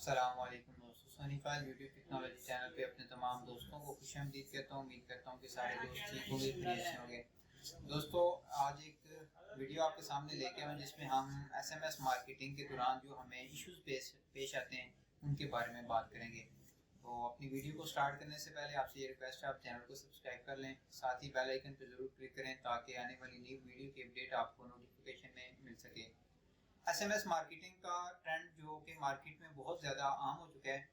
अस्सलामुअलैकुम दोस्तों, सनीफाइल YouTube technology channel पे अपने तमाम दोस्तों को खुशामदीद कहता हूँ। उम्मीद करता हूँ कि सारे दोस्त ठीक होंगे, खैरियत से होंगे। दोस्तों, आज एक वीडियो आपके सामने लेके आए जिसमें हम एसएमएस मार्केटिंग के दौरान जो हमें इश्यूज पेश आते हैं उनके बारे में बात करेंगे। तो अपनी वीडियो को स्टार्ट करने से पहले आपसे ये रिक्वेस्ट है, आप चैनल को सब्सक्राइब कर लें, साथ ही बेल आइकन पर जरूर क्लिक करें ताकि आने वाली नई वीडियो की अपडेट आपको नोटिफिकेशन में मिल सके। एसएमएस मार्केटिंग का ट्रेंड जो कि मार्केट में बहुत ज़्यादा आम हो चुका है,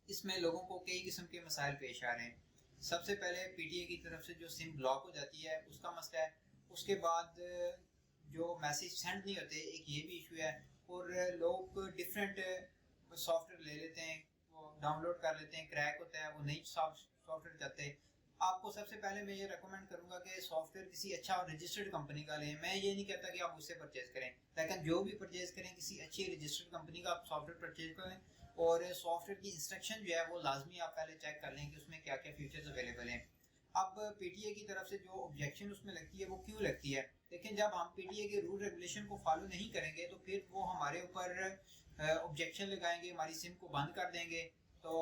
इसमें लोगों को कई किस्म के मसाइल पेश आ रहे हैं। सबसे पहले पीटीए की तरफ से जो सिम ब्लॉक हो जाती है उसका मसला है। उसके बाद जो मैसेज सेंड नहीं होते, एक ये भी इशू है। और लोग डिफरेंट सॉफ्टवेयर ले लेते हैं, वो डाउनलोड कर लेते हैं, क्रैक होता है, वो नहीं सॉफ्टवेयर चाहते। आपको सबसे पहले मैं ये रेकमेंड करूंगा कि सॉफ्टवेयर किसी अच्छा और रजिस्टर्ड कंपनी का लें। मैं ये नहीं कहता कि आप उससे परचेज करें, लेकिन जो भी परचेज करें किसी अच्छी रजिस्टर्ड कंपनी का आप सॉफ्टवेयर परचेज करें। और सॉफ्टवेयर की इंस्ट्रक्शन जो है वो लाजमी आप पहले चेक कर लें कि उसमें क्या क्या फीचर्स अवेलेबल हैं। अब पीटीए की तरफ से जो ऑब्जेक्शन उसमें लगती है वो क्यों लगती है? लेकिन जब हम पीटीए के रूल रेगुलेशन को फॉलो नहीं करेंगे तो फिर वो हमारे ऊपर ऑब्जेक्शन लगाएंगे, हमारी सिम को बंद कर देंगे। तो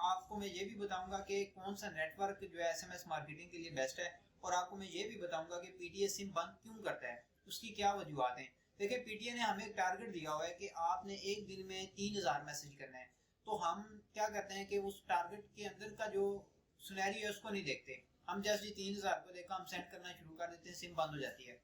आपको मैं ये भी बताऊंगा कि कौन सा नेटवर्क जो है एसएमएस मार्केटिंग के लिए बेस्ट है, और आपको मैं ये भी बताऊंगा कि पीटीए सिम बंद क्यों करता है, उसकी क्या वजूहत हैं। देखिए, पीटीए ने हमें एक टारगेट दिया हुआ है कि आपने एक दिन में 3000 मैसेज करना है। तो हम क्या करते हैं कि उस टारगेट के अंदर का जो सिनेरियो है उसको नहीं देखते। हम जैसे 3000 को देखा, हम सेंड करना शुरू कर देते हैं, सिम बंद हो जाती है।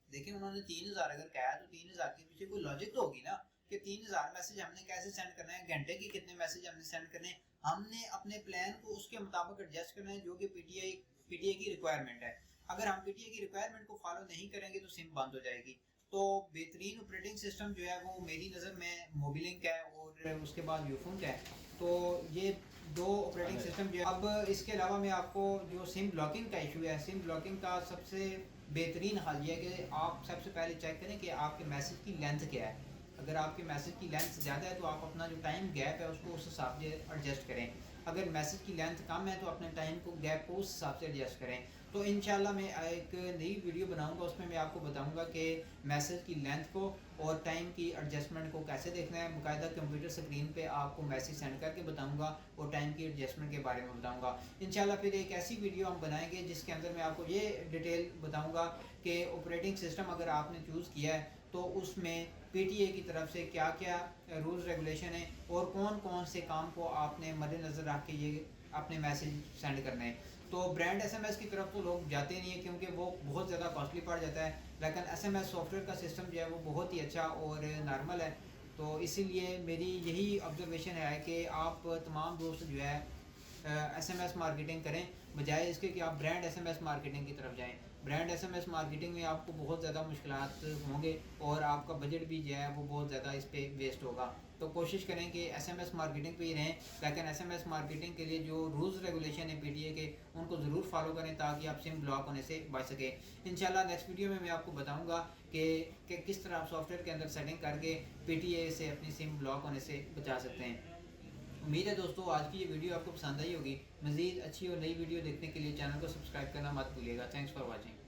देखिए, उन्होंने 3000 अगर कहा है तो 3000 के पीछे कोई लॉजिक तो होगी ना कि 3000 मैसेज हमने कैसे सेंड करना है, घंटे की कितने मैसेज हमने सेंड करने हैं। हमने अपने प्लान को उसके मुताबिक एडजस्ट करना है जो कि पीटीए की रिक्वायरमेंट है। अगर हम पीटीए की रिक्वायरमेंट को फॉलो नहीं करेंगे तो सिम बंद हो जाएगी। तो बेहतरीन ऑपरेटिंग सिस्टम जो है वो मेरी नज़र में मोबिलिंक है और उसके बाद यूफोन है। तो ये दो ऑपरेटिंग सिस्टम जो है। अब इसके अलावा मैं आपको जो सिम ब्लॉकिंग का इशू है, सिम ब्लॉकिंग का सबसे बेहतरीन हल ये है कि आप सबसे पहले चेक करें कि आपके मैसेज की लेंथ क्या है। अगर आपके मैसेज की लेंथ ज़्यादा है तो आप अपना जो टाइम गैप है उसको उस हिसाब से एडजस्ट करें। अगर मैसेज की लेंथ कम है तो अपने टाइम को गैप को उस हिसाब से एडजस्ट करें। तो इंशाल्लाह मैं एक नई वीडियो बनाऊंगा, उसमें मैं आपको बताऊंगा कि मैसेज की लेंथ को और टाइम की एडजस्टमेंट को कैसे देखना है। बाकायदा कंप्यूटर स्क्रीन पे आपको मैसेज सेंड करके बताऊंगा और टाइम की एडजस्टमेंट के बारे में बताऊंगा। इंशाल्लाह फिर एक ऐसी वीडियो हम बनाएंगे जिसके अंदर मैं आपको ये डिटेल बताऊँगा कि ऑपरेटिंग सिस्टम अगर आपने चूज़ किया है तो उसमें पीटीए की तरफ से क्या क्या रूल्स रेगुलेशन है और कौन कौन से काम को आपने मद्देनज़र रख के ये अपने मैसेज सेंड करने हैं। तो ब्रांड एसएमएस की तरफ तो लोग जाते नहीं है क्योंकि वो बहुत ज़्यादा कॉस्टली पड़ जाता है, लेकिन एसएमएस सॉफ्टवेयर का सिस्टम जो है वो बहुत ही अच्छा और नॉर्मल है। तो इसीलिए मेरी यही ऑब्जर्वेशन है कि आप तमाम दोस्त जो है एसएमएस मार्केटिंग करें बजाय इसके कि आप ब्रांड एसएमएस मार्केटिंग की तरफ जाएं। ब्रांड एसएमएस मार्केटिंग में आपको बहुत ज़्यादा मुश्किलात होंगे और आपका बजट भी जो है वो बहुत ज़्यादा इस पर वेस्ट होगा। तो कोशिश करें कि एसएमएस मार्केटिंग पे ही रहें, लेकिन एसएमएस मार्केटिंग के लिए जो रूल्स रेगुलेशन है पीटीए के उनको ज़रूर फॉलो करें ताकि आप सिम ब्लॉक होने से बच सके। इंशाल्लाह नेक्स्ट वीडियो में मैं आपको बताऊँगा कि किस तरह आप सॉफ्टवेयर के अंदर सेटिंग करके पीटीए से अपनी सिम ब्लॉक होने से बचा सकते हैं। उम्मीद है दोस्तों आज की ये वीडियो आपको पसंद आई होगी। मज़ीद अच्छी और नई वीडियो देखने के लिए चैनल को सब्सक्राइब करना मत भूलिएगा। Thanks for watching.